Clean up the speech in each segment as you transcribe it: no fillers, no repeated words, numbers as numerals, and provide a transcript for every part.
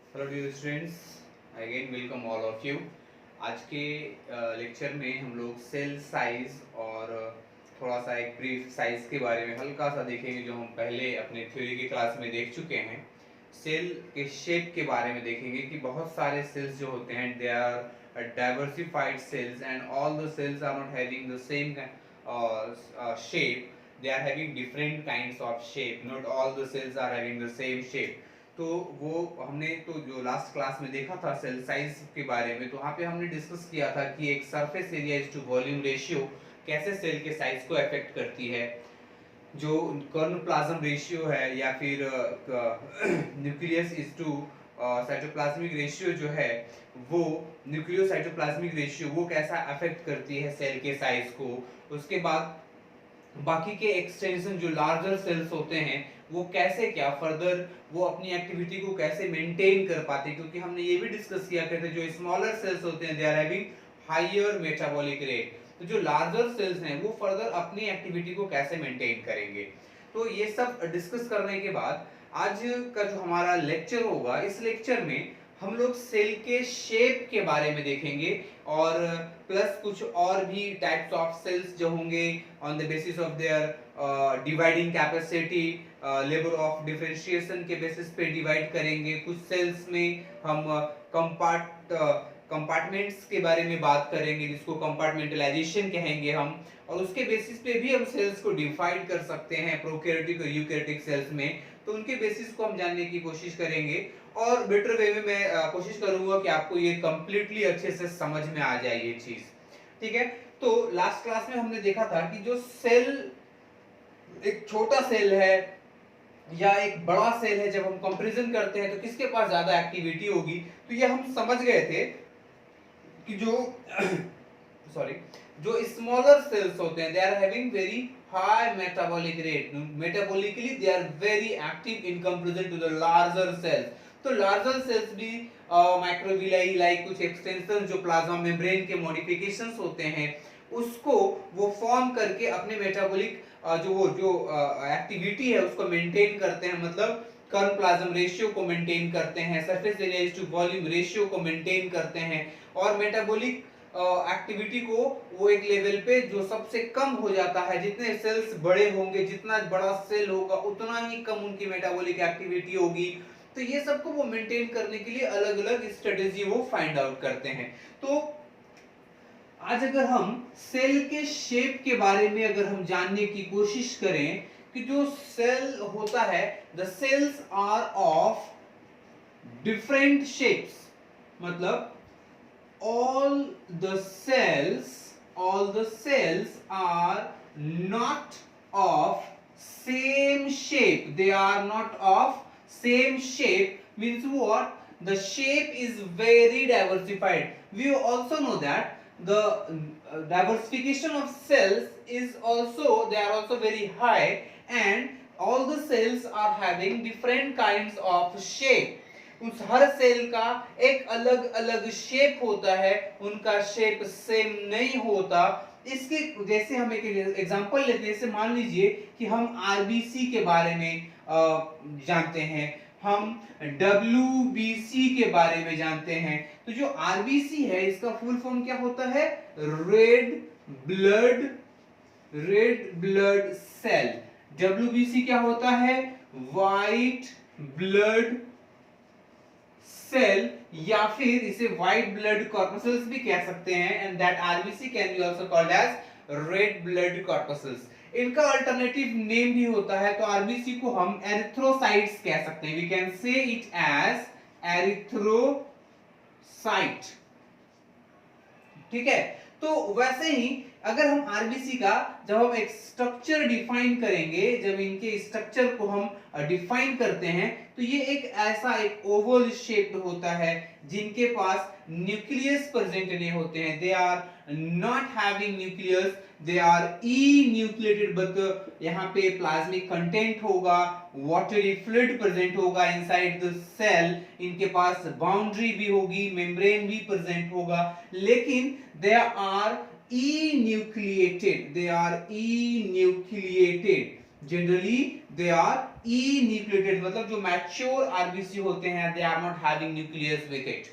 Hello dear students, again welcome all of you. आज के lecture में हम लोग सेल साइज और थोड़ा सा एक ब्रीफ साइज के बारे में हल्का सा देखेंगे, जो हम पहले अपने थ्योरी की क्लास में देख चुके हैं। सेल के शेप के बारे में देखेंगे कि बहुत सारे सेल्स जो होते हैं they are diversified cells and all the cells are not having the same shape. They are having different kinds of shape. Not all the cells are having the same shape. तो वो हमने तो जो last class में देखा था cell size के बारे में, तो वहाँ पे हमने डिस्कस किया था कि एक surface area is to volume ratio कैसे सेल के साइज को अफेक्ट करती है। जो कर्न प्लाज्म रेशियो है या फिर nucleus is to cytoplasmic ratio जो है, वो न्यूक्लियोसाइटोप्लाज्मिक रेशियो वो कैसा अफेक्ट करती है सेल के साइज को। उसके बाद बाकी के एक्सटेंशन जो लार्जर सेल्स होते हैं वो कैसे क्या फर्दर वो अपनी एक्टिविटी को कैसे मेंटेन कर पाते हैं, क्योंकि हमने ये भी डिस्कस किया करते जो स्मॉलर सेल्स होते हैं they are having higher metabolic rate. तो जो लार्जर सेल्स हैं वो फर्दर अपनी एक्टिविटी को कैसे मेंटेन करेंगे। तो ये सब डिस्कस करने के बाद आज का जो हमारा लेक्चर होगा, इस लेक्चर में हम लोग सेल के शेप के बारे में देखेंगे और प्लस कुछ और भी टाइप्स ऑफ सेल्स जो होंगे on the basis of their dividing capacity, level of differentiation के बेसिस पे डिवाइड करेंगे। कुछ सेल्स में हम कंपार्टमेंट्स के बारे में बात करेंगे जिसको कंपार्टमेंटलाइजेशन कहेंगे हम, और उसके बेसिस पे भी हम सेल्स को डिवाइड कर सकते हैं प्रोकैरियोटिक और यूकैरियोटिक सेल्स में। तो उनके बेसिस को हम जानने की कोशिश करेंगे और बेटर वे में मैं कोशिश करूंगा कि आपको ये कंप्लीटली अच्छे से समझ में आ जाए ये चीज। ठीक है, तो लास्ट क्लास में हमने देखा था कि जो सेल एक छोटा सेल है या एक बड़ा सेल है, जब हम कंपैरिजन करते हैं तो किसके पास ज्यादा एक्टिविटी होगी। तो ये हम समझ गए थे कि जो सॉरी जो स्मॉलर सेल्स होते हैं they are having very high metabolic rate, metabolically they are very active in comparison to the larger cells. तो लार्जर सेल्स भी माइक्रोविलाई लाइक कुछ एक्सटेंशन जो प्लाज्मा मेम्ब्रेन के मॉडिफिकेशंस होते हैं उसको वो फॉर्म करके अपने मेटाबॉलिक जो एक्टिविटी है उसको मेंटेन करते हैं, मतलब कर्न प्लाज्म रेशियो को मेंटेन करते हैं, surface area is to volume ratio को मेंटेन करते हैं और मेटाबॉलिक एक्टिविटी को वो एक लेवल पे जो सबसे कम हो जाता है। जितने सेल्स बड़े होंगे, जितना बड़ा सेल होगा उतना ही कम उनकी मेटाबॉलिक एक्टिविटी होगी। तो ये सबको वो मेंटेन करने के लिए अलग अलग स्ट्रेटेजी वो फाइंड आउट करते हैं। तो आज अगर हम सेल के शेप के बारे में अगर हम जानने की कोशिश करें कि जो सेल होता है the cells are of different shapes, मतलब all the cells are not of same shape. They are not of same shape means what? The shape is very diversified. We also know that the diversification of cells is also, they are also very high, and all the cells are having different kinds of shape. उस हर cell का एक अलग अलग shape होता है, उनका shape same नहीं होता। इसके जैसे हम एक एग्जांपल लेते हैं, जैसे मान लीजिए कि हम आरबीसी के बारे में जानते हैं, हम डब्ल्यूबीसी के बारे में जानते हैं। तो जो आरबीसी है इसका फुल फॉर्म क्या होता है? Red blood cell. डब्ल्यूबीसी क्या होता है? व्हाइट ब्लड सेल, या फिर इसे व्हाइट ब्लड कॉर्पसेल्स भी कह सकते हैं, and that RBC can be also called as red blood corpuscles. इनका अल्टरनेटिव नेम भी होता है, तो आरबीसी को हम एरिथ्रोसाइट्स कह सकते हैं। We can say it as erythrocyte. ठीक है, तो वैसे ही अगर हम आरबीसी का जब हम एक स्ट्रक्चर डिफाइन करेंगे, जब इनके स्ट्रक्चर को हम डिफाइन करते हैं, तो ये एक ऐसा एक ओवल शेप्ड होता है जिनके पास न्यूक्लियस प्रेजेंट नहीं होते हैं। They are not having nucleus, they are enucleated, but यहाँ पे प्लाज्मिक कंटेंट होगा, वाटरी फ्लूइड प्रेजेंट होगा इनसाइड द सेल, इनके पास बाउंड्री भी होगी, मेम्ब्रेन भी प्रेजेंट होगा, लेकिन they are enucleated, they are enucleated, generally they are enucleated, मतलब जो मैच्योर आरबीसी होते हैं they are not having nucleus with it.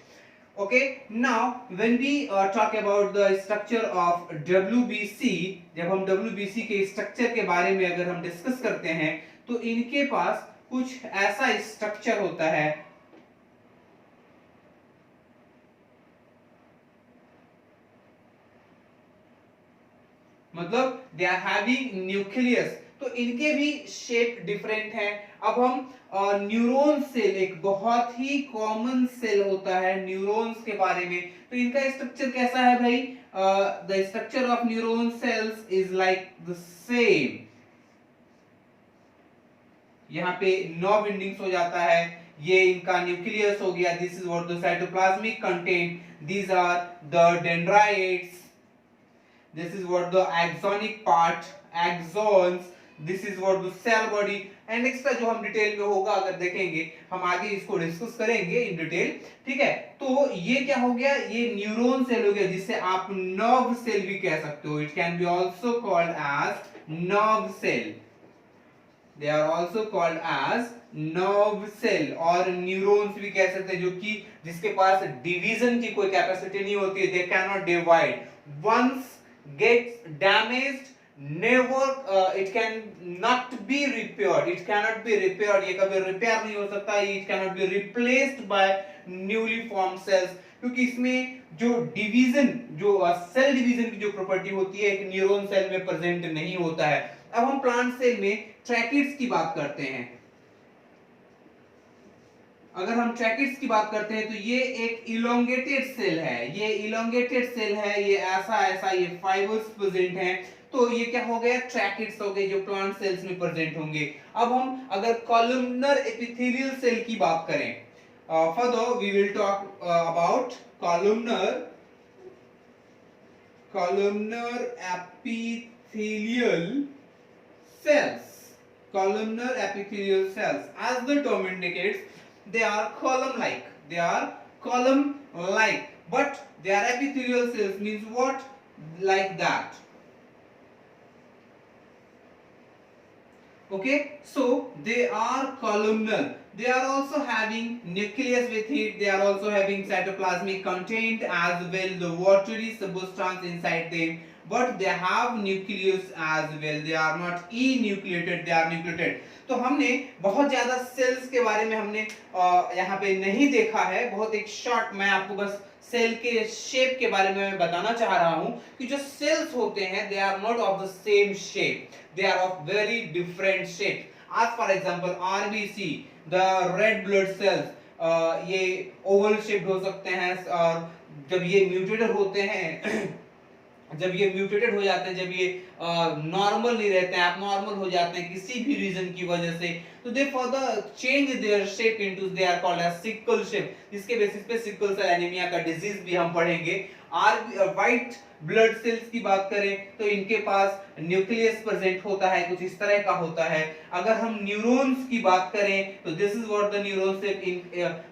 Okay, now when we talk about the structure of WBC, जब हम WBC के structure के बारे में अगर हम डिस्कस करते हैं तो इनके पास कुछ ऐसा स्ट्रक्चर होता है, मतलब दे आर हैविंग न्यूक्लियस, तो इनके भी शेप डिफरेंट है। अब हम न्यूरॉन सेल, एक बहुत ही कॉमन सेल होता है न्यूरॉन्स के बारे में, तो इनका स्ट्रक्चर कैसा है भाई? The structure of neuron cells is like the same. यहाँ पे 9 बिल्डिंग्स हो जाता है, ये इनका न्यूक्लियस हो गया, this is what the cytoplasmic content, these are the dendrites, this is what the axonic part, axons, this is what the cell body, and extra जो हम डिटेल में होगा अगर देखेंगे, हम आगे इसको डिस्कस करेंगे इन डिटेल, ठीक है। तो ये क्या हो गया? ये न्यूरॉन सेल हो गया, जिसे आप नर्व सेल भी कह सकते हो। It can be also called as nerve cell, they are also called as nerve cell, और न्यूरॉन्स भी कह सकते हैं, जो कि जिसके पास डिवीजन की कोई कैपेसिटी नहीं होती है, they can not divide, once gets damaged, never it can not be repaired, it cannot be repaired, ये कभी रिपेयर नहीं हो सकता, it cannot be replaced by newly formed cells, क्योंकि इसमें जो डिवीजन, जो सेल डिवीजन की जो प्रॉपर्टी होती है एक न्यूरॉन सेल में प्रेजेंट नहीं होता है। अब हम प्लांट सेल में ट्रैकिड्स की बात करते हैं। अगर हम ट्रैकिड्स की बात करते हैं तो ये एक इलोंगेटेड सेल है, ये इलोंगेटेड सेल है, ये ऐसा ये फाइबर्स प्रेजेंट हैं, तो ये क्या हो गया? ट्रैकिड्स हो गए, जो प्लांट सेल्स में प्रेजेंट होंगे। अब हम अगर कॉलमनर एपिथेलियल सेल की बात करें, further we will talk about columnar epithelial cells, columnar epithelial cells, as the term indicates, they are column like, they are column like, but they are epithelial cells, means what? Like that. Okay, so they are columnar, they are also having nucleus with it, they are also having cytoplasmic content as well, the watery substance inside them, but they have nucleus as well, they are not enucleated, they are nucleated। तो हमने बहुत ज्यादा sales के बारे में हमने यहाँ पे नहीं देखा है, बहुत एक शॉर्ट, मैं आपको बस सेल के शेप के बारे में बताना चाह रहा हूं कि जो सेल्स होते हैं they are not of the same shape, they are of very different shape. आज for example RBC, the red blood cells, ये ओवल शेप्ड हो सकते हैं, और जब ये म्यूटेटेड होते हैं जब ये म्यूटेटेड हो जाते हैं, जब ये नॉर्मल नहीं रहते हैं, एबनॉर्मल हो जाते हैं किसी भी रीजन की वजह से, तो they further change their shape into, they are called as sickle shape, जिसके बेसिस पे सिकल सेल एनीमिया का डिजीज भी हम पढ़ेंगे। व्हाइट ब्लड सेल्स की बात करें तो इनके पास न्यूक्लियस प्रेजेंट होता है, कुछ इस तरह का होता है। अगर हम न्यूरॉन्स की बात करें तो this is what the neuron cell, in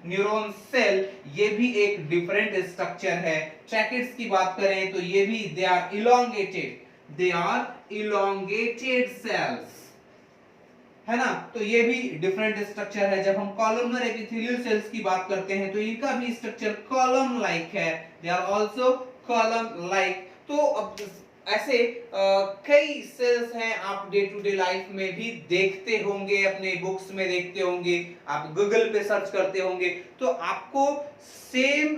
neuron cell, ये भी एक डिफरेंट स्ट्रक्चर है। ट्रैकिड्स की बात करें तो ये भी they are elongated, they are elongated cells, है ना, तो ये भी डिफरेंट स्ट्रक्चर है। जब हम कॉलमनर एपिथेलियल सेल्स की बात करते हैं तो इनका भी स्ट्रक्चर कॉलम लाइक है, they are also column like. तो अब ऐसे कई सेल्स हैं, आप डे टू डे लाइफ में भी देखते होंगे, अपने बुक्स में देखते होंगे, आप गूगल पे सर्च करते होंगे, तो आपको सेम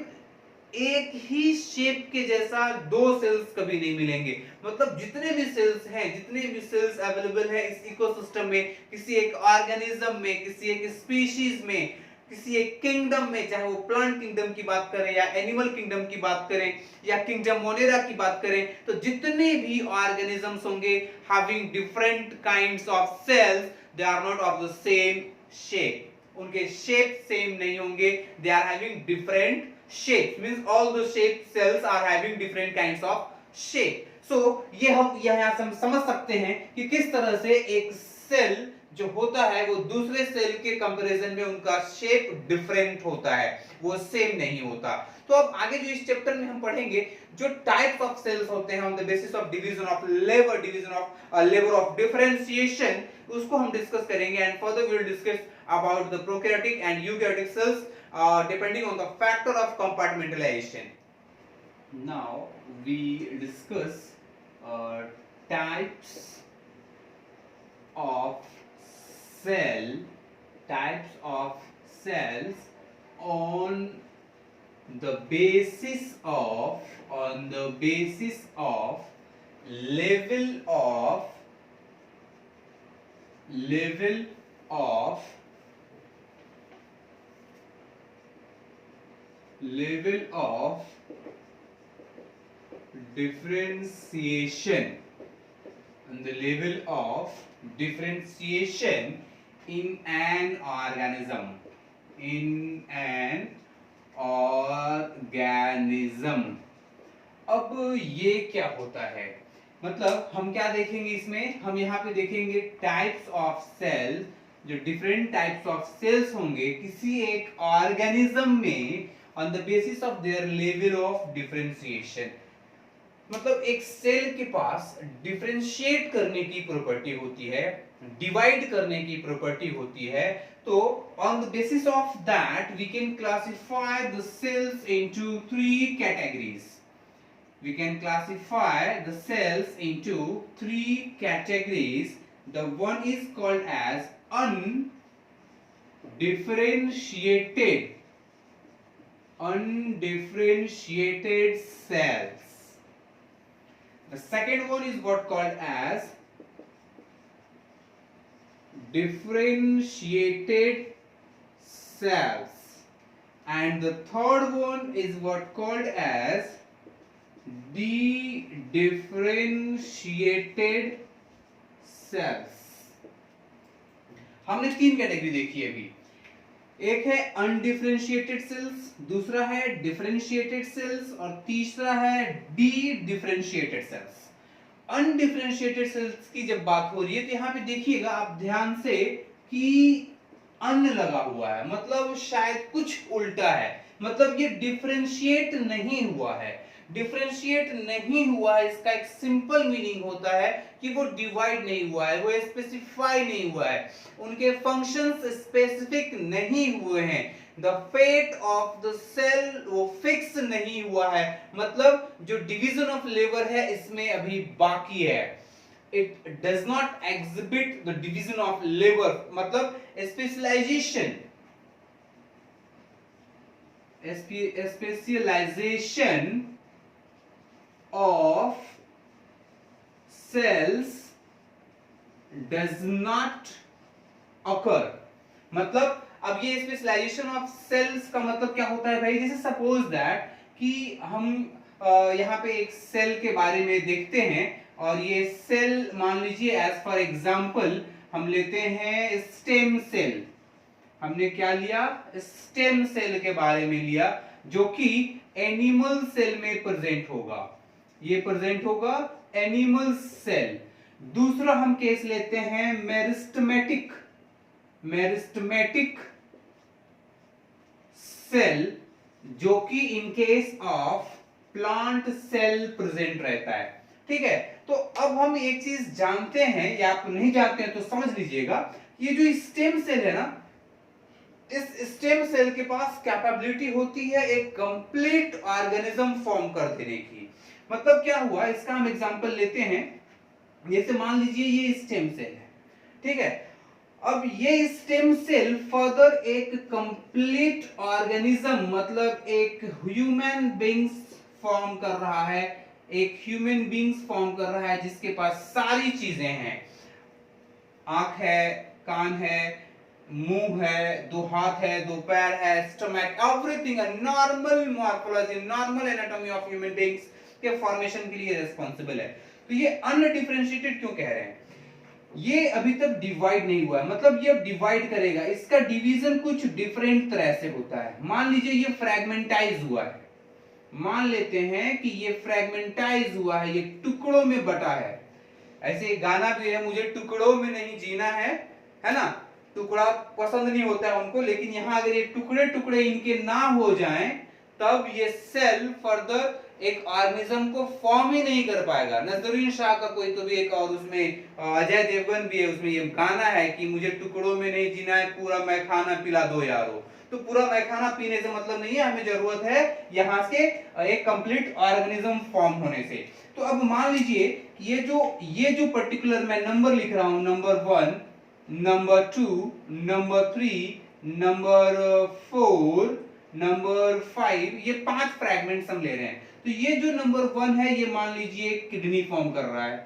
एक ही शेप के जैसा दो सेल्स कभी नहीं मिलेंगे। मतलब जितने भी सेल्स हैं, जितने भी सेल्स अवेलेबल है इस इकोसिस्टम में, किसी एक ऑर्गेनिज्म में, किसी एक स्पीशीज में, किसी एक किंगडम में, चाहे वो प्लांट किंगडम की बात करें या एनिमल किंगडम की बात करें या किंगडम मोनेरा की बात करें, तो जितने भी ऑर्गेनिजम्स होंगे having different kinds of cells, they are not of the same shape, उनके शेप सेम नहीं होंगे, they are having different shapes, means all the shaped cells are having different kinds of shape। so ये हम यहाँ से हम समझ सकते हैं कि किस तरह से एक सेल जो होता है वो दूसरे सेल के कंपैरिजन में उनका शेप डिफरेंट होता है, वो सेम नहीं होता। तो अब आगे जो इस चैप्टर में हम पढ़ेंगे जो टाइप्स ऑफ सेल्स होते हैं on the basis of division of labour of differentiation, उसको हम डिस्कस करेंगे। And further we will discuss about the prokaryotic and eukaryotic cells depending on the factor of compartmentalization. Now we discuss types of types of cells on the basis of level of differentiation, on the level of differentiation in an organism, अब ये क्या होता है, मतलब हम क्या देखेंगे इसमें, हम यहाँ पे देखेंगे टाइप्स ऑफ सेल, जो डिफरेंट टाइप्स ऑफ सेल्स होंगे किसी एक ऑर्गेनिज्म में on the basis of their level of differentiation. मतलब एक सेल के पास डिफरेंशिएट करने की प्रॉपर्टी होती है, डिवाइड करने की प्रॉपर्टी होती है, तो on the basis of that we can classify the cells into three categories. We can classify the cells into three categories. The one is called as undifferentiated cells. The second one is what called as differentiated cells, and the third one is what called as de-differentiated cells। हमने तीन category देखी है अभी, एक है undifferentiated sales, दूसरा है differentiated sales और तीसरा है डी-डिफरेंशिएटेड सेल्स। अनडिफरेंशिएटेड सेल्स की जब बात हो रही है तो यहाँ पे देखिएगा आप ध्यान से कि अन लगा हुआ है, मतलब शायद कुछ उल्टा है, मतलब ये डिफरेंशिएट नहीं हुआ है। डिफरेंशिएट नहीं हुआ है इसका एक सिंपल मीनिंग होता है कि वो डिवाइड नहीं हुआ है, वो स्पेसिफाई नहीं हुआ है, उनके फंक्शंस स्पेसिफिक नहीं हुए हैं, the fate of the cell वो फिक्स नहीं हुआ है, मतलब जो डिवीजन ऑफ लेबर है इसमें अभी बाकी है। It does not exhibit the division of labour, मतलब specialisation of cells does not occur। मतलब अब ये स्पेशलाइजेशन ऑफ सेल्स का मतलब क्या होता है भाई, जैसे सपोज दैट कि हम यहाँ पे एक सेल के बारे में देखते हैं और ये सेल मान लीजिए एज फॉर एग्जांपल हम लेते हैं स्टेम सेल। हमने क्या लिया, स्टेम सेल के बारे में लिया जो कि एनिमल सेल में प्रेजेंट होगा, ये प्रेजेंट होगा एनिमल सेल। दूसरा हम केस लेते हैं मेरिस्टेमेटिक सेल जो कि in case of plant cell present रहता है। ठीक है, तो अब हम एक चीज जानते हैं या आप नहीं जानते हैं तो समझ लीजिएगा, ये जो स्टेम सेल है ना, इस स्टेम सेल के पास कैपेबिलिटी होती है एक कंप्लीट ऑर्गेनिज्म फॉर्म कर देने की। मतलब क्या हुआ, इसका हम एग्जांपल लेते हैं, जैसे मान लीजिए ये स्टेम सेल है, ठीक है, अब ये स्टेम सेल फर्दर एक कंप्लीट ऑर्गेनिज्म मतलब एक ह्यूमन बीइंग्स फॉर्म कर रहा है, एक ह्यूमन बीइंग्स फॉर्म कर रहा है जिसके पास सारी चीजें हैं, आंख है, कान है, मुंह है, दो हाथ है, दो पैर है, stomach, everything, a normal morphology, normal anatomy of human beings के फॉर्मेशन के लिए रिस्पांसिबल है। तो ये अनडिफरेंशिएटेड क्यों कह रहे हैं, ये अभी तक डिवाइड नहीं हुआ है, मतलब ये अब डिवाइड करेगा, इसका डिवीजन कुछ डिफरेंट तरह से होता है। मान लीजिए ये फ्रैगमेंटाइज हुआ है, मान लेते हैं कि ये फ्रैगमेंटाइज हुआ है, ये टुकड़ों में बटा है। ऐसे गाना भी है, मुझे टुकड़ों में नहीं जीना है है ना, टुकड़ा पसंद नहीं होता है उनको, लेकिन यहाँ अगर ये टुकड़े टुकड़े इनके ना हो जाएं तब ये सेल फर्दर एक ऑर्गेनिज्म को फॉर्म ही नहीं कर पाएगा। नजरुद्दीन शाह का कोई तो भी एक, और उसमें अजय देवगन भी है, उसमें ये गाना है कि मुझे टुकड़ों में नहीं जीना है, पूरा मैखाना पिला दो यारो। तो पूरा मैखाना पीने से मतलब नहीं है, हमें जरूरत है यहाँ से एक कंप्लीट ऑर्गेनिज्म फॉर्म होने से। तो अब मान लीजिए ये जो पर्टिकुलर मैं नंबर लिख रहा हूं, number 1, number 2, number 3, number 4, number 5, ये 5 फ्रैगमेंट्स हम ले रहे हैं। तो ये जो नंबर 1 है ये मान लीजिए किडनी फॉर्म कर रहा है,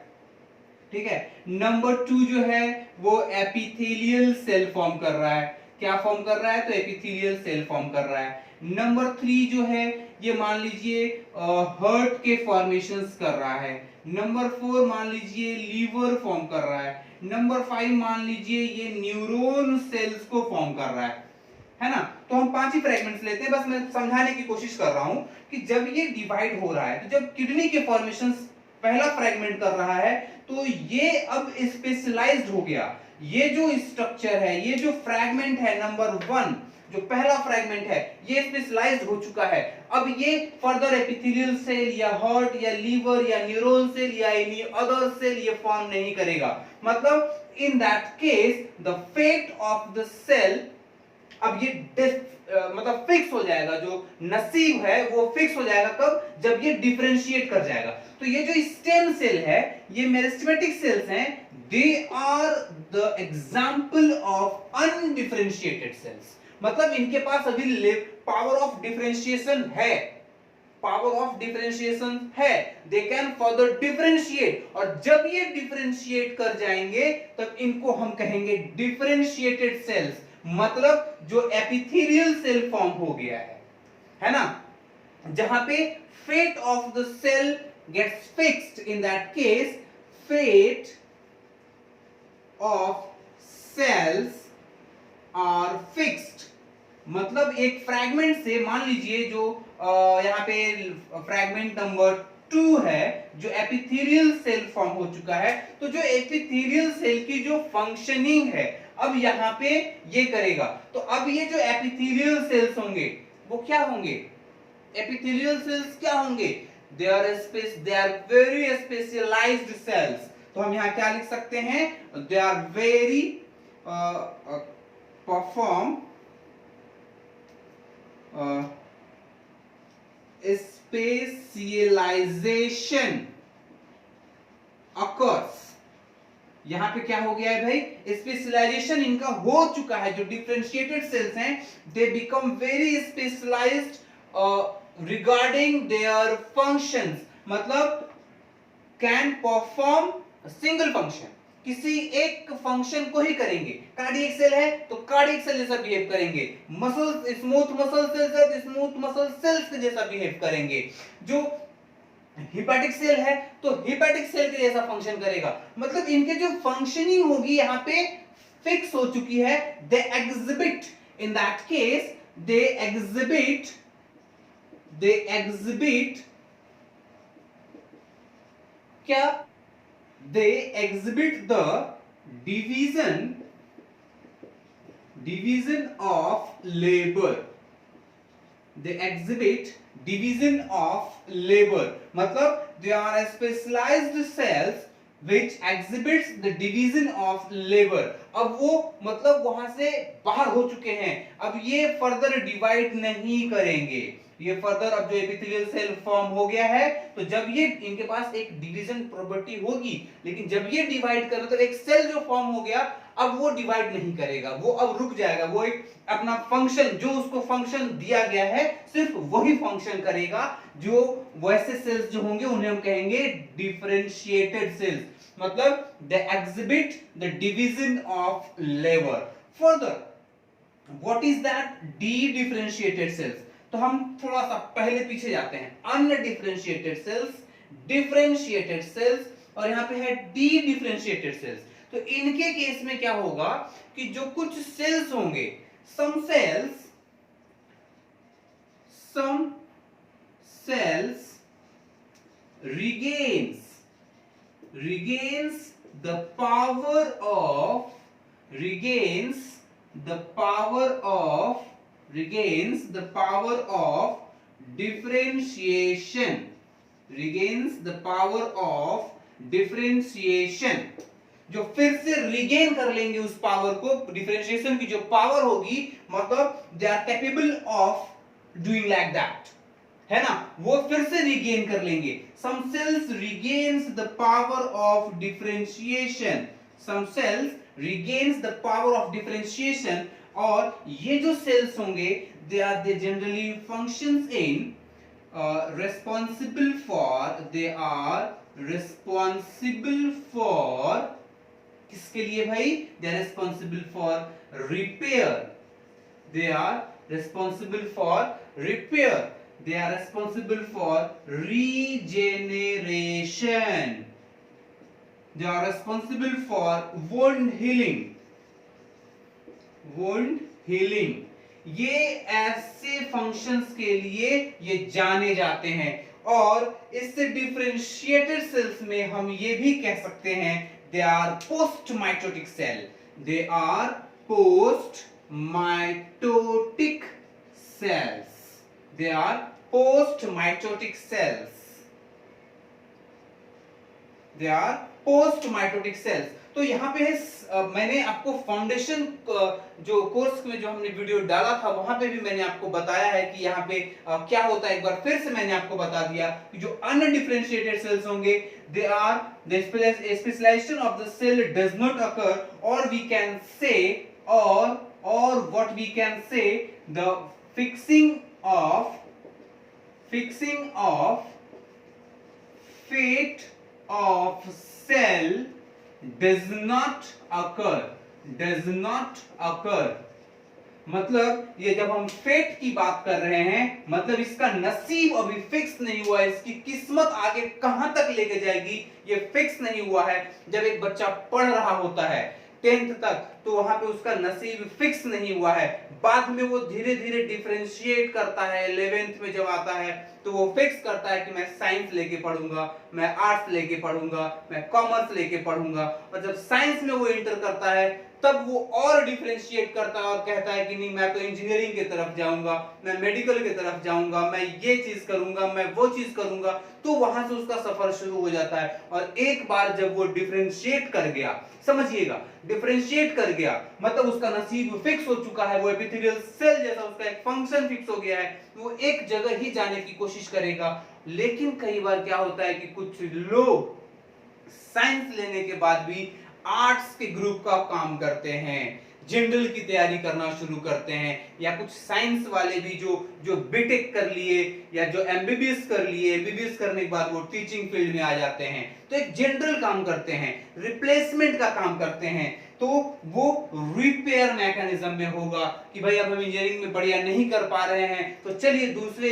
ठीक है। नंबर 2 जो है वो एपिथेलियल सेल फॉर्म कर रहा है। क्या फॉर्म कर रहा है? तो एपिथेलियल सेल फॉर्म कर रहा है। नंबर 3 जो है ये मान लीजिए हार्ट के फॉर्मेशंस कर रहा है। नंबर 4 मान लीजिए लीवर फॉर्म कर रहा है। नंबर 5 मान लीजिए ये न्यूरॉन सेल्स को फॉर्म कर रहा है ना। तो हम 5 ही फ्रेगमेंट्स लेते हैं, बस मैं समझाने की कोशिश कर रहा हूं कि जब ये डिवाइड हो रहा है, तो जब किडनी के फॉर्मेशंस पहला फ्रेगमेंट कर रहा है, तो ये अब स्पेशलाइज्ड हो गया। ये जो स्ट्रक्चर है, ये जो फ्रैगमेंट है नंबर 1, जो पहला फ्रैगमेंट है, ये स्पेशलाइज्ड हो चुका है। अब ये फर्दर एपिथेलियल सेल या हार्ट या लीवर या न्यूरॉन सेल या एनी अदर सेल ये फॉर्म नहीं करेगा। मतलब in that case the fate of the cell, अब ये मतलब फिक्स हो जाएगा, जो नसीब है वो फिक्स हो जाएगा। कब? जब ये डिफरेंशिएट कर जाएगा। तो ये जो स्टेम सेल है, ये मेरिस्टेमेटिक सेल्स हैं, they are the example of undifferentiated cells. मतलब इनके पास अभी पावर ऑफ डिफरेंशिएशन है, पावर ऑफ डिफरेंशिएशन है, दे कैन फर्दर डिफरेंशिएट। और जब ये डिफरेंशिएट कर जाएंगे तब इनको हम कहेंगे डिफरेंशिएटेड सेल्स। मतलब जो एपिथेलियल सेल फॉर्म हो गया है ना, जहां पे fate of the cell gets fixed, in that case fate of cells are fixed. मतलब एक फ्रैगमेंट से, मान लीजिए जो यहाँ पे फ्रैगमेंट नंबर 2 है, जो एपिथेलियल सेल फॉर्म हो चुका है, तो जो एपिथेलियल सेल की जो फंक्शनिंग है अब यहाँ पे ये करेगा। तो अब ये जो एपिथेलियल सेल्स होंगे वो क्या होंगे? एपिथेलियल सेल्स क्या होंगे? They are very specialized cells. तो हम यहाँ क्या लिख सकते हैं? They are very perform specialization occurs. यहां पे क्या हो गया है भाई? स्पेशलाइजेशन इनका हो चुका है। जो डिफरेंशिएटेड सेल्स हैं, they become very specialized regarding their functions. मतलब कैन परफॉर्म सिंगल फंक्शन, किसी एक फंक्शन को ही करेंगे। कार्डियक सेल है तो कार्डियक सेल जैसा बिहेव करेंगे, मसल स्मूथ मसल सेल्स है तो स्मूथ मसल सेल्स के जैसा बिहेव करेंगे, जो हिपैटिक सेल है तो हिपैटिक सेल के जैसा फंक्शन करेगा। मतलब इनके जो फंक्शनिंग होगी यहाँ पे फिक्स हो चुकी है। They exhibit, in that case they exhibit क्या? They exhibit the division of labour. They exhibit division of labour. मतलब they are specialized cells which exhibits the division of labor। अब वो मतलब वहां से बाहर हो चुके हैं, अब ये फर्दर डिवाइड नहीं करेंगे। ये फर्दर, अब जो एपिथेलियल सेल फॉर्म हो गया है, तो जब ये इनके पास एक डिवीजन प्रॉपर्टी होगी, लेकिन जब ये डिवाइड कर, मतलब एक सेल जो फॉर्म हो गया, अब वो डिवाइड नहीं करेगा, वो अब रुक जाएगा। वो एक अपना फंक्शन, जो उसको फंक्शन दिया गया है, सिर्फ वही फंक्शन करेगा। जो वैसे सेल्स जो होंगे उन्हें हम कहेंगे डिफरेंशिएटेड सेल्स। मतलब दे exhibit the division of labour. Further what is that D differentiated sales? तो हम थोड़ा सा पहले पीछे जाते हैं। अनडिफरेंशिएटेड सेल्स, डिफरेंशिएटेड सेल्स, और यहां पे है डी डिफरेंशिएटेड सेल्स। तो इनके केस में क्या होगा कि जो कुछ सेल्स होंगे, सम cells regains the power of regains the power of differentiation, regains the power of differentiation, जो फिर से रिगेन कर लेंगे उस पावर को, डिफरेंशिएशन की जो पावर होगी, मतलब they are capable of doing like that, है ना, वो फिर से रिगेन कर लेंगे. Some cells regains the power of differentiation, some cells regains the power of differentiation. और ये जो सेल्स होंगे they generally functions in responsible for, they are responsible for, किसके लिए भाई? they are responsible for repair, they are responsible for repair, they are responsible for regeneration, they are responsible for wound healing, wound healing. ये ऐसे functions के लिए ये जाने जाते हैं. और इससे डिफरेंशिएटेड सेल्स में हम ये भी कह सकते हैं they are post mitotic cell, they are post mitotic cells, they are post mitotic cells, they are post mitotic cells. तो यहाँ पे है मैंने आपको फाउंडेशन जो कोर्स में जो हमने वीडियो डाला था वहां पे भी मैंने आपको बताया है कि यहाँ पे क्या होता है. एक बार फिर से मैंने आपको बता दिया कि जो अनडिफरेंशिएटेड सेल्स होंगे they are the specialization of the cell does not occur, और वी कैन से और what we can say the fixing of fate of cell does not occur. मतलब ये जब हम फेट की बात कर रहे हैं, मतलब इसका नसीब अभी फिक्स नहीं हुआ है, इसकी किस्मत आगे कहां तक लेके जाएगी ये फिक्स नहीं हुआ है. जब एक बच्चा पढ़ रहा होता है 10th तक, तो वहां पे उसका नसीब फिक्स नहीं हुआ है. बाद में वो धीरे धीरे डिफरेंशिएट करता है. 11th में जब आता है तो वो फिक्स करता है कि मैं साइंस लेके पढ़ूंगा, मैं आर्ट्स लेके पढ़ूंगा, मैं कॉमर्स लेके पढ़ूंगा. और जब साइंस में वो इंटर करता है तब वो और डिफरेंशिएट करता है और कहता है कि नहीं मैं तो इंजीनियरिंग की तरफ जाऊंगा, मैं मेडिकल की तरफ जाऊंगा, मैं ये चीज करूंगा, मैं वो चीज करूंगा. तो वहां से उसका सफर शुरू हो जाता है. और एक बार जब वो डिफरेंशिएट कर गया, समझिएगा, डिफरेंशिएट कर गया मतलब उसका नसीब फिक्स हो चुका है, वो एपिथेलियल सेल जैसा उसका एक फंक्शन फिक्स हो गया है, वो एक जगह ही जाने की कोशिश करेगा. लेकिन कई बार क्या होता है कि कुछ लोग साइंस लेने के बाद भी आर्ट्स के ग्रुप का काम करते हैं, जनरल की तैयारी करना शुरू करते हैं, या कुछ साइंस वाले भी जो बीटेक कर लिए या जो एमबीबीएस कर लिए, एमबीबीएस करने के बाद वो टीचिंग फील्ड में आ जाते हैं, तो एक जनरल काम करते हैं, रिप्लेसमेंट का काम करते हैं. तो वो रिपेयर मैकेनिज्म में होगा कि भाई अब हम इंजीनियरिंग में बढ़िया नहीं कर पा रहे हैं तो चलिए दूसरे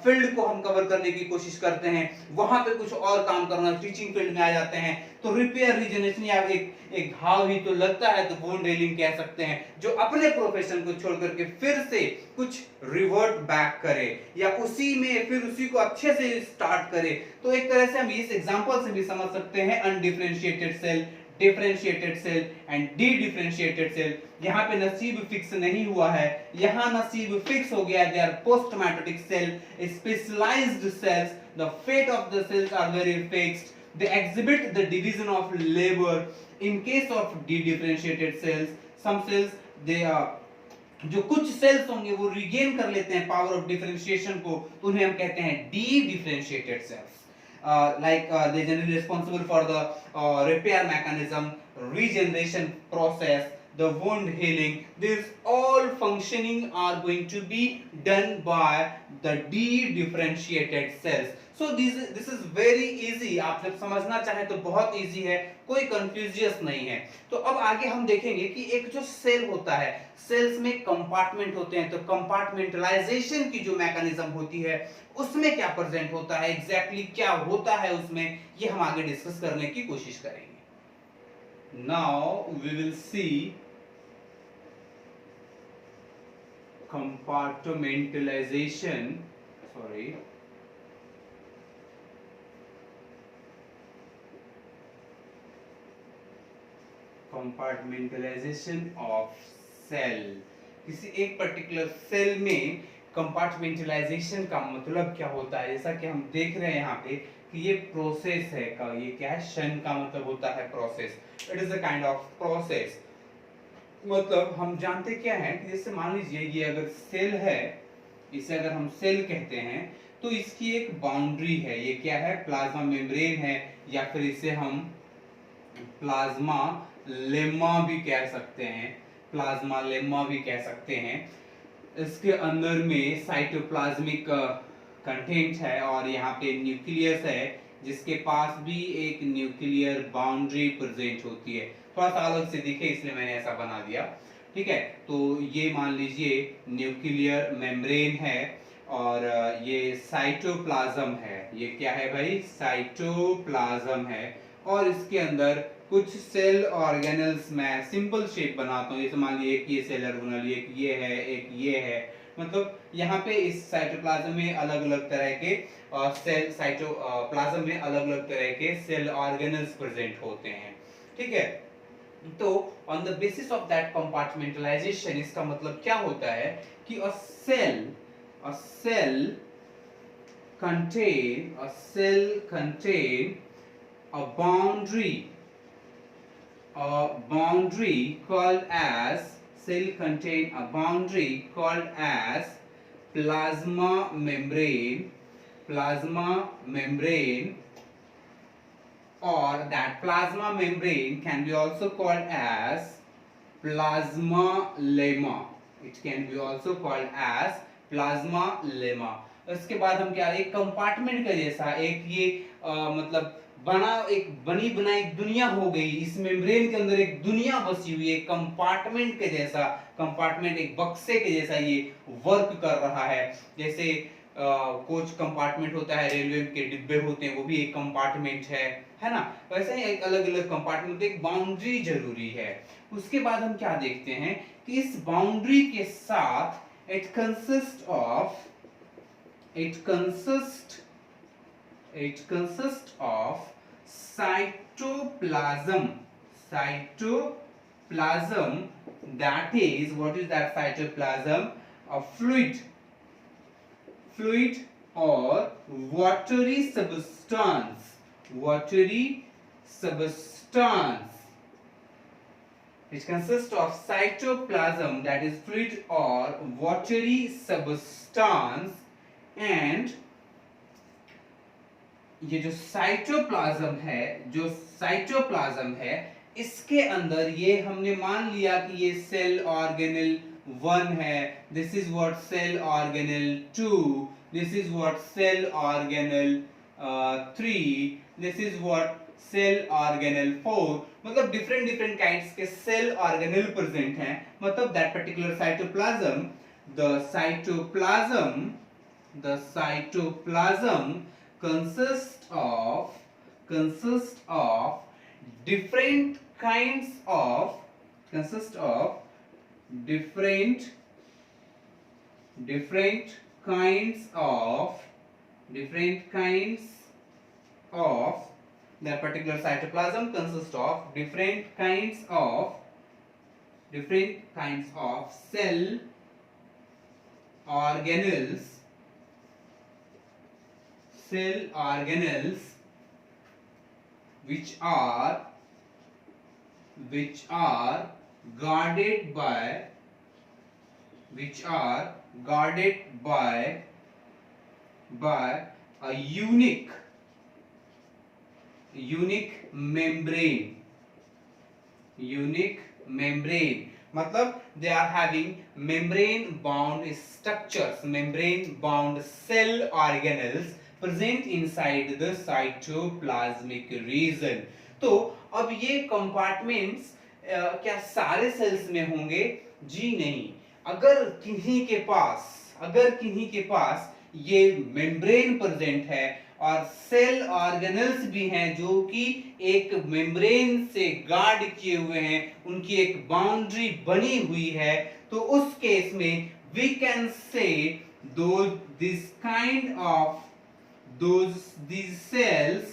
फील्ड को हम कवर करने की कोशिश करते हैं, वहां पे कुछ और काम करना, टीचिंग फील्ड में आ जाते हैं. तो रिपेयर रीजनरेशन या एक घाव ही तो लगता है तो वुंड हीलिंग कह सकते हैं, जो अपने प्रोफेशन को छोड़ करके फिर से कुछ रिवर्ट बैक करे या उसी में फिर उसी को अच्छे से स्टार्ट करे. तो एक तरह से हम इस एग्जांपल से भी समझ सकते हैं undifferentiated cell, differentiated cell and dedifferentiated cell. यहाँ पे नसीब फिक्स नहीं हुआ है, यहाँ नसीब फिक्स हो गया. They are post mitotic cell, specialized cells, the fate of the cells are very fixed, they exhibit the division of labor. In case of de-differentiated cells, some cells they are जो कुछ sales होंगे वो regain कर लेते हैं power of differentiation को, तो उन्हें हम कहते हैं dedifferentiated cells. Like they generally responsible for the repair mechanism, regeneration process, the wound healing. These all functioning are going to be done by the de-differentiated cells. So this is very easy. आप जब समझना चाहें तो बहुत easy है, कोई कंफ्यूजियस नहीं है. तो अब आगे हम देखेंगे कि एक जो सेल होता है, सेल्स में कंपार्टमेंट होते हैं, तो कंपार्टमेंटलाइजेशन की जो मैकेनिज्म होती है उसमें क्या प्रेजेंट होता है, एग्जैक्टली क्या होता है उसमें, ये हम आगे डिस्कस करने की कोशिश करेंगे. Now we will see compartmentalization, sorry, compartmentalization of cell. किसी एक पर्टिकुलर सेल में कंपार्टमेंटलाइजेशन का मतलब क्या होता है, जैसा कि हम देख रहे हैं यहाँ पे कि ये प्रोसेस है का, ये क्या है, शन का मतलब होता है process. It is a kind of process. मतलब हम जानते क्या है कि जैसे मान लीजिए ये अगर सेल है, इसे अगर हम सेल कहते हैं तो इसकी एक बाउंड्री है, ये क्या है, प्लाज्मा मेम्ब्रेन है, या फिर इसे हम प्लाज्मा लेमा भी कह सकते हैं, प्लाज्मा लेमा भी कह सकते हैं। इसके अंदर में साइटोप्लाज्मिक कंटेंट है और यहाँ पे न्यूक्लियस है जिसके पास भी एक न्यूक्लियर बाउंड्री प्रेजेंट होती है। थोड़ा सा अलग से दिखे इसलिए मैंने ऐसा बना दिया, ठीक है। तो ये मान लीजिए न्यूक्लियर मेम्ब्रेन है और ये साइटोप्लाज्म है। ये क्या है भाई, साइटोप्लाज्म है। और इसके अंदर कुछ सेल ऑर्गेनल्स, मैं सिंपल शेप बनाता हूँ, जैसे मान लीजिए एक ये सेल ऑर्गेनल, एक ये है, एक ये है। मतलब यहाँ पे इस साइटोप्लाज्म में अलग अलग तरह के सेल, साइटोप्लाज्म में अलग अलग तरह के सेल ऑर्गेनल्स प्रेजेंट होते हैं, ठीक है। तो on the basis of that compartmentalisation, इसका मतलब क्या होता है कि अ cell contain a boundary called as, cell contain a boundary called as plasma membrane, or that plasma membrane can be also called as plasma lemma. It can be also called as plasma lemma. उसके बाद हम क्या, एक compartment का जैसा एक ये मतलब एक बनी बनाई दुनिया हो गई, इस मेम्ब्रेन के अंदर एक दुनिया बसी हुई है, कंपार्टमेंट के जैसा, कंपार्टमेंट एक बक्से के जैसा ये वर्क कर रहा है। जैसे कोच कंपार्टमेंट होता है, रेलवे के डिब्बे होते हैं, वो भी एक कंपार्टमेंट है ना। वैसे ही एक अलग अलग कंपार्टमेंट, एक बाउंड्री जरूरी है। उसके बाद हम क्या देखते हैं कि इस बाउंड्री के साथ it consist of cytoplasm, that is, what is that cytoplasm? A fluid or watery substance. It consists of cytoplasm, that is fluid or watery substance, and ये जो साइटोप्लाज्म है इसके अंदर ये हमने मान लिया कि ये सेल ऑर्गेनल 1 है, this is what cell organelle 2, this is what cell organelle 3, this is what cell organelle 4। मतलब डिफरेंट काइंड्स के सेल ऑर्गेनल प्रेजेंट हैं। मतलब that particular cytoplasm, the cytoplasm consists of different kinds of that particular cytoplasm consists of different kinds of cell organelles which are guarded by a unique membrane. मतलब they are having membrane bound structures, membrane bound cell organelles present inside the cytoplasmic region. तो अब ये compartments क्या सारे sales में होंगे? जी नहीं। अगर किन्हीं के पास ये मेम्ब्रेन प्रेजेंट है और सेल ऑर्गेनल्स भी हैं जो कि एक मेम्ब्रेन से गार्ड किए हुए हैं, उनकी एक बाउंड्री बनी हुई है, तो उस केस में we can say these cells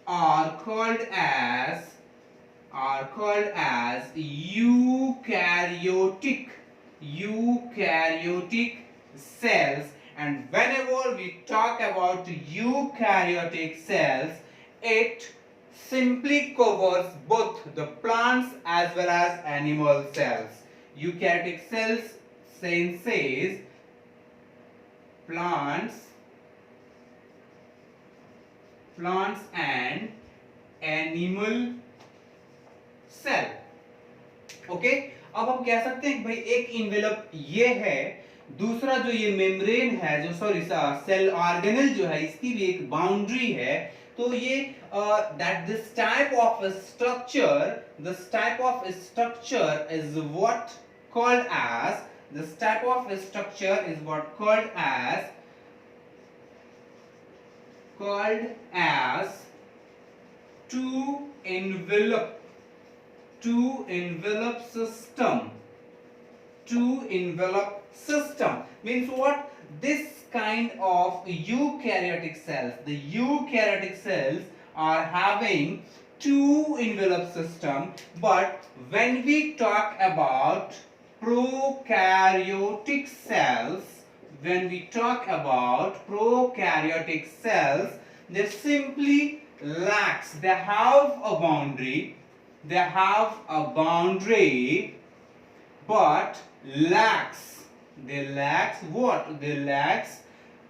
are called as are called as eukaryotic cells, and whenever we talk about eukaryotic cells, it simply covers both the plants as well as animal cells. Eukaryotic cells says plants and animal cell. Okay, अब हम कह सकते हैं कि भाई एक envelope ये है, दूसरा जो ये मेम्ब्रेन है, जो सॉरी सेल ऑर्गेनल जो है, इसकी भी एक बाउंड्री है. तो ये that this type of structure is what called as two envelope system means what? This kind of eukaryotic cells, the eukaryotic cells are having two envelope system, but when we talk about prokaryotic cells, they simply lacks, they have a boundary, but they lacks what? They lacks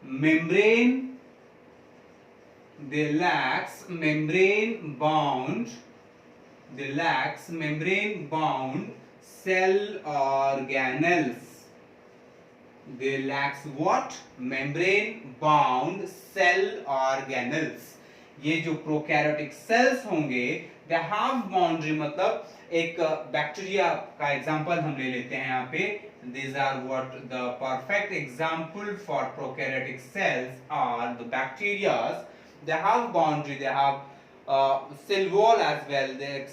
membrane bound cell organelles. They lacks what? Membrane bound cell organelles. ये जो prokaryotic cells होंगे, they have boundary, मतलब एक bacteria का example हम ले लेते हैं यहाँ पे. These are what the perfect example for prokaryotic cells are the bacterias. They have boundary, they have cell wall as well.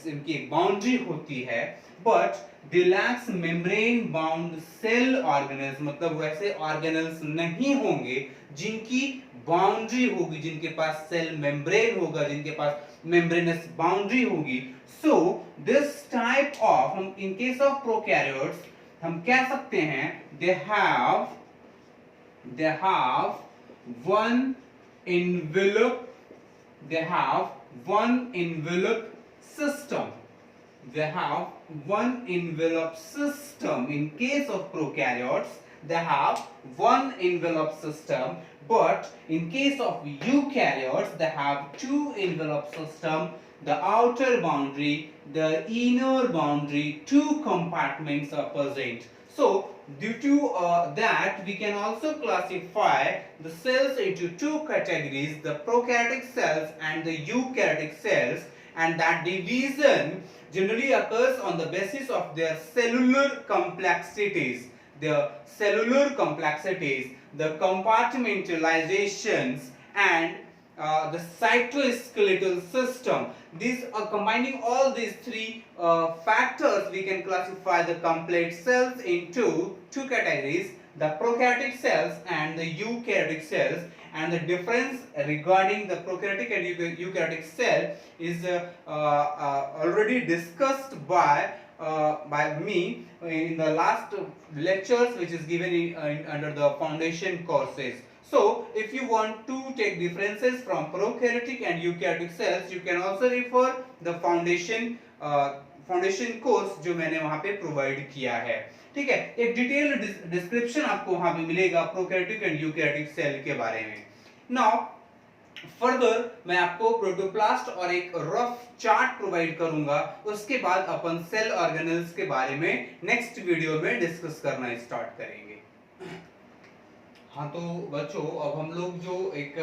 इनकी एक बाउंड्री होती है, but they lacks membrane bound cell organelles, मतलब वैसे ऑर्गेनल्स नहीं होंगे जिनकी बाउंड्री होगी, जिनके पास सेल मेम्ब्रेन होगा, जिनके पास मेम्ब्रेनस बाउंड्री होगी. सो दिस टाइप ऑफ, हम इन केस ऑफ प्रोकैरियोट्स हम कह सकते हैं they have one envelope system. In case of prokaryotes, they have one envelope system, but in case of eukaryotes, they have two envelope system. The outer boundary, the inner boundary, two compartments are present. So due to that, we can also classify the cells into two categories, the prokaryotic cells and the eukaryotic cells, and that division generally occurs on the basis of their cellular complexities, the compartmentalizations, and the cytoskeletal system. These are combining all these three factors, we can classify the complete cells into two categories, the prokaryotic cells and the eukaryotic cells. And the difference regarding the prokaryotic and eukaryotic cell is already discussed by me in the last lectures, which is given under the foundation courses. So if you want to take differences from prokaryotic and eukaryotic cells, you can also refer the foundation course जो मैंने वहां पे provide किया है. ठीक है, एक detail description आपको वहां पे मिलेगा प्रोकैरियोटिक एंड यूकैरियोटिक सेल के बारे में. नाउ फर्दर मैं आपको प्रोटोप्लास्ट और एक रफ चार्ट प्रोवाइड करूंगा, उसके बाद अपन सेल ऑर्गेनल्स के बारे में नेक्स्ट वीडियो में डिस्कस करना स्टार्ट करेंगे. हाँ, तो बच्चों अब हम लोग जो एक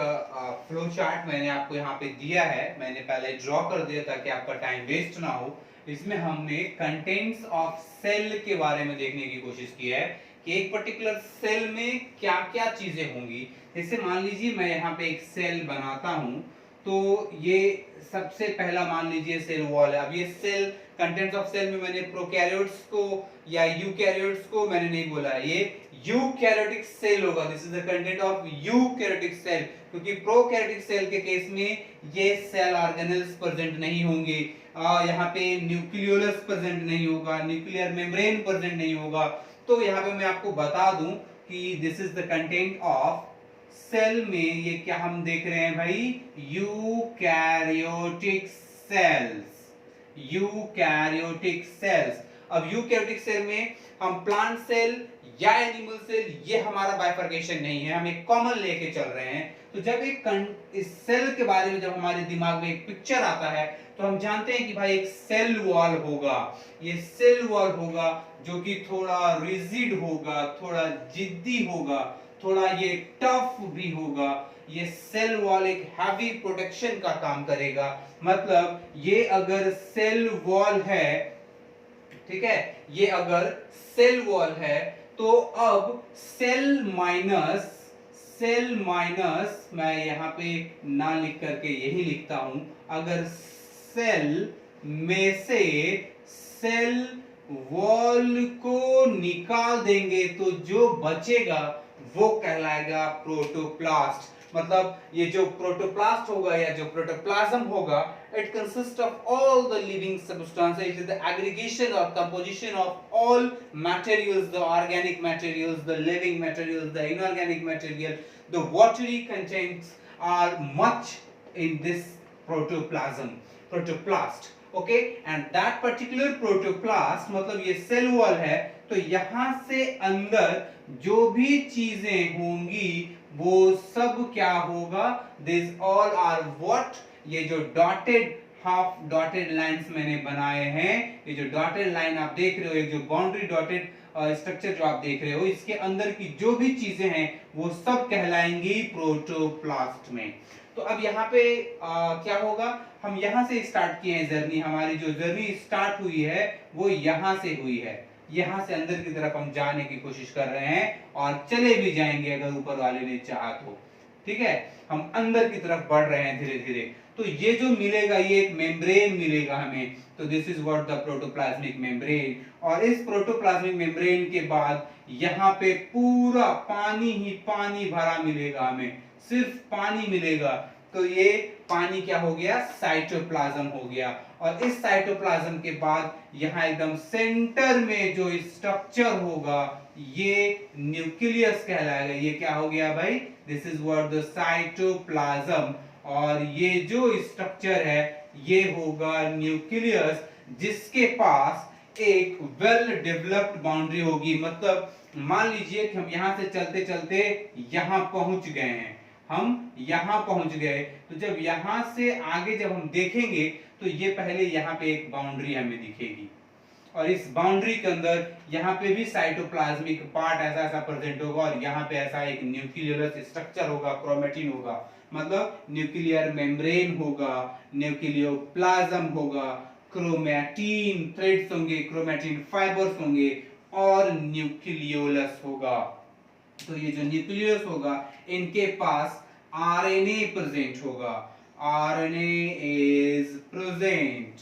फ्लो चार्ट मैंने आपको यहाँ पे दिया है, मैंने पहले ड्रॉ कर दिया ताकि आपका टाइम वेस्ट ना हो. इसमें हमने कंटेंट्स ऑफ सेल के बारे में देखने की कोशिश की है कि एक पर्टिकुलर सेल में क्या क्या चीजें होंगी. जैसे मान लीजिए मैं यहाँ पे एक सेल बनाता हूँ, तो ये सबसे पहला मान लीजिए सेल वॉल है. अब ये सेल कंटेंट्स ऑफ सेल में मैंने प्रोकैरियोट्स को या यूकैरियोट्स को मैंने नहीं बोला, ये यूकैरियोटिक सेल होगा. This is the content of eukaryotic cell, क्योंकि प्रोकैरियोटिक सेल के केस में ये सेल ऑर्गेनल्स प्रेजेंट नहीं होंगे. यहाँ पे न्यूक्लियोलस प्रेजेंट नहीं होगा, न्यूक्लियर मेम्ब्रेन प्रेजेंट नहीं होगा। तो यहाँ पे मैं आपको बता दूं कि this is the content of cell में। ये क्या हम देख रहे हैं भाई, यूकैरियोटिक सेल्स, यूकैरियोटिक सेल्स। अब यूकैरियोटिक सेल में हम प्लांट सेल या एनिमल सेल, ये हमारा बाइफर्केशन नहीं है, हम एक कॉमन लेके चल रहे हैं। तो जब इस सेल के बारे में जब हमारे दिमाग में एक पिक्चर आता है तो हम जानते हैं कि भाई एक सेल वॉल होगा। ये सेल वॉल होगा जो कि थोड़ा रिजिड होगा, थोड़ा जिद्दी होगा, थोड़ा ये टफ भी होगा। ये सेल वॉल एक हैवी प्रोटेक्शन का काम करेगा। मतलब ये अगर सेल वॉल है, ठीक है, ये अगर सेल वॉल है तो अब सेल माइनस मैं यहां पे ना लिख करके यही लिखता हूं, अगर सेल में से सेल वॉल को निकाल देंगे तो जो बचेगा वो कहलाएगा प्रोटोप्लास्ट। मतलब ये जो प्रोटोप्लास्ट होगा या जो प्रोटोप्लाज्म होगा, it consists of all the living substances. It is the aggregation or composition of all materials, the organic materials, the living materials, the inorganic material. The watery contents are much in this protoplast. Okay, and that particular protoplast मतलब ये cell wall है, तो यहां से अंदर जो भी चीजें होंगी वो सब क्या होगा, दिस ऑल आर व्हाट, ये जो डॉटेड हाफ डॉटेड लाइंस मैंने बनाए हैं, ये जो डॉटेड लाइन आप देख रहे हो, एक जो बाउंड्री डॉटेड स्ट्रक्चर जो आप देख रहे हो, इसके अंदर की जो भी चीजें हैं वो सब कहलाएंगी प्रोटोप्लास्ट में। तो अब यहाँ पे क्या होगा, हम यहाँ से स्टार्ट किए हैं जर्नी, हमारी जो जर्नी स्टार्ट हुई है वो यहाँ से हुई है, यहाँ से अंदर की तरफ हम जाने की कोशिश कर रहे हैं और चले भी जाएंगे अगर ऊपर वाले ने चाहा तो। ठीक है, हम अंदर की तरफ बढ़ रहे हैं धीरे धीरे। तो ये जो मिलेगा ये एक मेम्ब्रेन मिलेगा हमें, तो this is what the protoplasmic membrane. और इस प्रोटोप्लाज्मिक मेम्ब्रेन के बाद यहाँ पे पूरा पानी ही पानी भरा मिलेगा हमें, सिर्फ पानी मिलेगा। तो ये पानी क्या हो गया, साइटोप्लाज्म हो गया। और इस साइटोप्लाज्म के बाद यहाँ एकदम सेंटर में जो स्ट्रक्चर होगा ये न्यूक्लियस कहलाएगा। ये क्या हो गया भाई, this is what the cytoplasm. और ये जो स्ट्रक्चर है ये होगा न्यूक्लियस, जिसके पास एक वेल डेवलप्ड बाउंड्री होगी। मतलब मान लीजिए कि हम यहाँ से चलते चलते यहाँ पहुंच गए हैं, हम यहाँ पहुंच गए, तो जब यहाँ से आगे जब हम देखेंगे तो ये पहले यहाँ पे एक बाउंड्री हमें दिखेगी और इस बाउंड्री के अंदर यहाँ पे भी साइटोप्लाज्मिक पार्ट ऐसा ऐसा प्रेजेंट होगा और यहाँ पे ऐसा एक न्यूक्लियस स्ट्रक्चर होगा, क्रोमैटिन होगा, मतलब न्यूक्लियर मेम्ब्रेन होगा, न्यूक्लियोप्लाज्म होगा, क्रोमैटिन थ्रेड्स होंगे, क्रोमैटिन फाइबर्स होंगे और न्यूक्लियोलस होगा। तो ये जो न्यूक्लियस होगा इनके पास आरएनए प्रेजेंट होगा, आरएनए इज प्रेजेंट,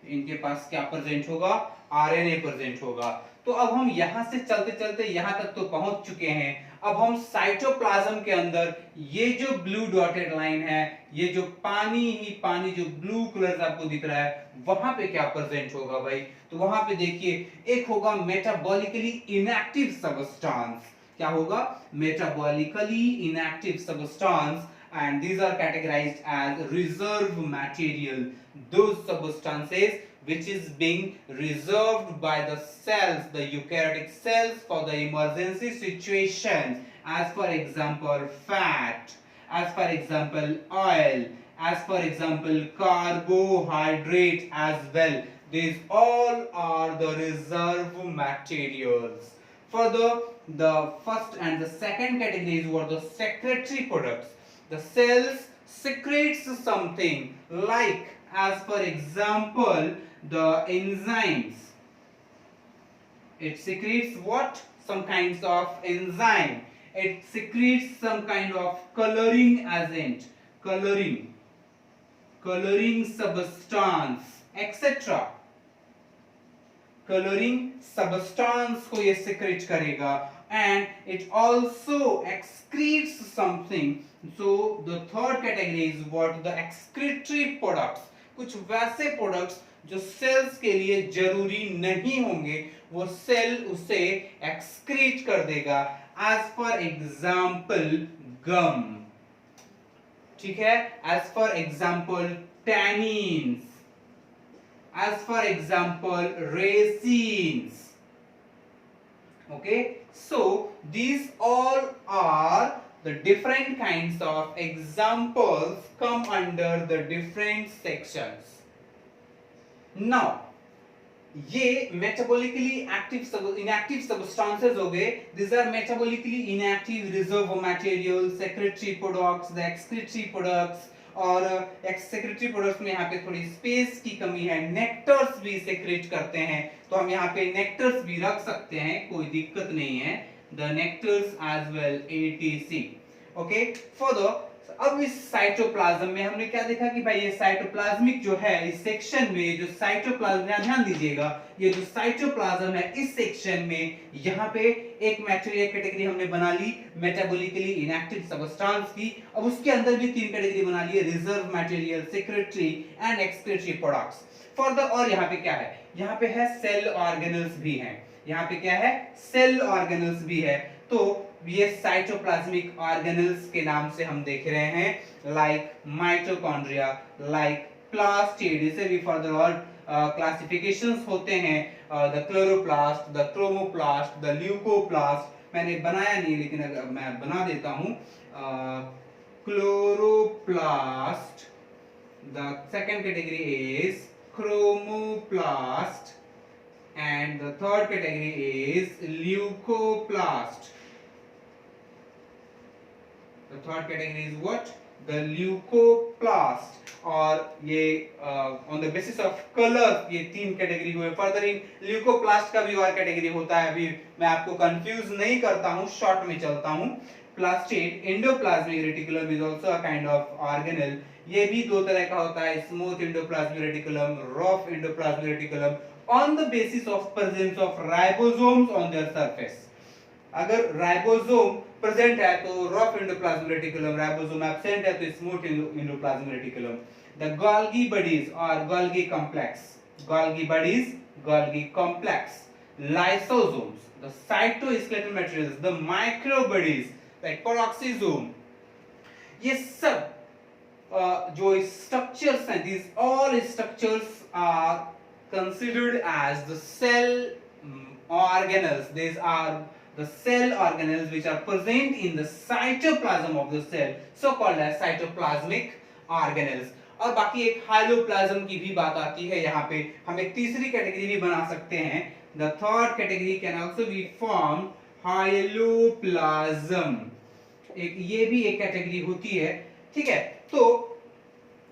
इनके पास क्या प्रेजेंट होगा, आरएनए प्रेजेंट होगा। तो अब हम यहां से चलते चलते यहां तक तो पहुंच चुके हैं। अब हम साइटोप्लाज्म के अंदर ये जो ब्लू डॉटेड लाइन है, ये जो पानी ही पानी जो ब्लू कलर आपको दिख रहा है, वहां पे क्या प्रेजेंट होगा भाई, तो वहां पे देखिए एक होगा मेटाबॉलिकली इनएक्टिव सब्सटेंस। क्या होगा, metabolically inactive substance, and these are categorized as reserve material, those substances which is being reserved by the cells, the eukaryotic cells, for the emergency situation, as for example fat, as for example oil, as for example carbohydrate as well. These all are the reserve materials. Further, the first and the second categories were the secretory products. The cells secretes something like, as for example, the enzymes. It secretes what? Some kinds of enzyme. It secretes some kind of coloring agent, coloring substance, etc. Coloring substance को ये secrete करेगा, and it also excretes something. So the third category is what, the excretory products. कुछ वैसे products जो sales के लिए जरूरी नहीं होंगे वो सेल उसे एक्सक्रीट कर देगा, एज फॉर एग्जाम्पल गम, ठीक है, as for example tannins, as for example resins. Okay, so these all are the different kinds of examples come under the different sections. Now ये metabolically active inactive substances हो गए. These are metabolically inactive reserve materials, secretory products, the excretory products. और secretary products में यहाँ पे थोड़ी space की कमी है, नेक्टर्स भी सेक्रेट करते हैं, तो हम यहाँ पे नेक्टर्स भी रख सकते हैं, कोई दिक्कत नहीं है, the nectars as well ETC. Okay, further अब इस साइटोप्लाज्म में हमने क्या देखा कि भाई ये साइटोप्लाज्मिक जो है इस सेक्शन में, जो साइटोप्लाज्म, ध्यान दीजिएगा, ये जो साइटोप्लाज्म है इस सेक्शन में यहाँ पे एक मटेरियल कैटेगरी हमने बना ली मेटाबॉलिकली इनएक्टिव सब्सटेंस की. अब उसके अंदर भी तीन कैटेगरी बना ली, reserve material, secretory and excretory products. Further और यहाँ पे क्या है, यहाँ पे है सेल ऑर्गेनल्स भी हैं, यहाँ पे क्या है, सेल ऑर्गेनल्स भी है. तो ये साइटोप्लाज्मिक ऑर्गेनल्स के नाम से हम देख रहे हैं, लाइक माइटोकॉन्ड्रिया, लाइक प्लास्टिड, इसे भी फर्दर और क्लासिफिकेशंस होते हैं, the chloroplast, the chromoplast, the leucoplast. मैंने बनाया नहीं लेकिन अगर मैं बना देता हूं, chloroplast, the second category is chromoplast and the third category is leucoplast. The third category is what? The leucoplast. और ये on the basis of color ये तीन कैटेगरी हुए. फर्दर इन ल्यूकोप्लास्ट का भी और कैटेगरी होता है, अभी मैं आपको कंफ्यूज नहीं करता हूँ, शॉर्ट में चलता हूँ. Plastid endoplasmic reticulum is also a kind of organelle. ये भी दो तरह का होता है, smooth endoplasmic reticulum, rough endoplasmic reticulum, on the basis of presence of ribosomes on their surface. अगर राइबोसोम प्रेजेंट है तो rough endoplasmic reticulum, ribosome absent है तो smooth endoplasmic reticulum. The Golgi bodies और Golgi complex, Golgi bodies, Golgi complex, lysosomes, the cytoskeletal materials, the microbodies like peroxisome, ये सब जो structures हैं, these all structures are considered as the cell organelles. These are the cell organelles which are present in the cytoplasm of the cell, so called as cytoplasmic organelles. और बाकी एक hyaloplasm की भी बात आती है, यहाँ पे हम एक तीसरी कैटेगरी भी बना सकते हैं. The third category can also be formed hyaloplasm. ये भी एक कैटेगरी होती है, ठीक है. तो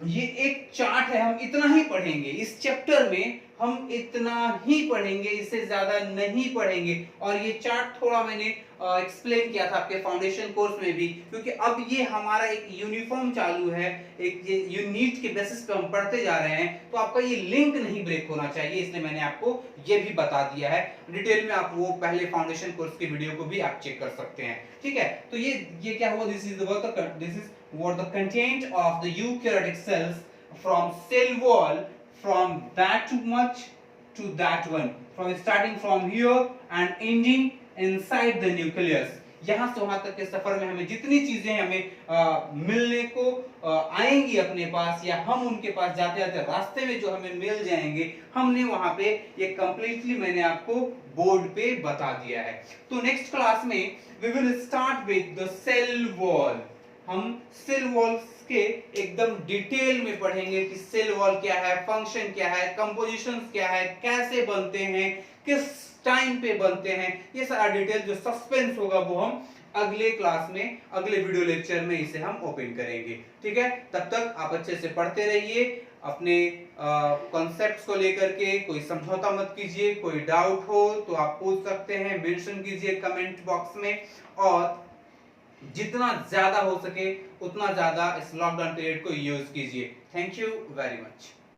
ये एक चार्ट है, हम इतना ही पढ़ेंगे इस चैप्टर में, हम इतना ही पढ़ेंगे, इससे ज्यादा नहीं पढ़ेंगे. और ये चार्ट थोड़ा मैंने एक्सप्लेन किया था आपके फाउंडेशन कोर्स में भी, क्योंकि अब ये हमारा एक यूनिफॉर्म चालू है, एक ये यूनिट के बेसिस पे हम पढ़ते जा रहे हैं, तो आपका ये लिंक नहीं ब्रेक होना चाहिए, इसलिए मैंने आपको ये भी बता दिया है. डिटेल में आप वो पहले फाउंडेशन कोर्स की वीडियो को भी आप चेक कर सकते हैं, ठीक है. तो ये क्या हुआ, this is what the content of the eukaryotic cells from cell wall, from that much to that one, from starting from here and ending inside the nucleus. यहाँ से वहां तक के सफर में हमें जितनी चीजें हमें मिलने को आएंगी अपने पास, या हम उनके पास जाते जाते रास्ते में जो हमें मिल जाएंगे, हमने वहां पे ये कंप्लीटली मैंने आपको बोर्ड पे बता दिया है. तो नेक्स्ट क्लास में we will start with the cell wall. हम सेल वॉल के एकदम डिटेल में पढ़ेंगे कि सेल वॉल क्या है, फंक्शन क्या है, कंपोजिशंस क्या है, कैसे बनते हैं, किस टाइम पे बनते हैं, ये सारा डिटेल जो सस्पेंस होगा वो हम अगले क्लास में, अगले वीडियो लेक्चर में इसे हम ओपन करेंगे, ठीक है. तब तक आप अच्छे से पढ़ते रहिए, अपने कॉन्सेप्ट्स को लेकर के कोई समझौता मत कीजिए. कोई डाउट हो तो आप पूछ सकते हैं, मेंशन कीजिए कमेंट बॉक्स में, और जितना ज्यादा हो सके उतना ज्यादा इस लॉकडाउन पीरियड को यूज कीजिए. Thank you very much.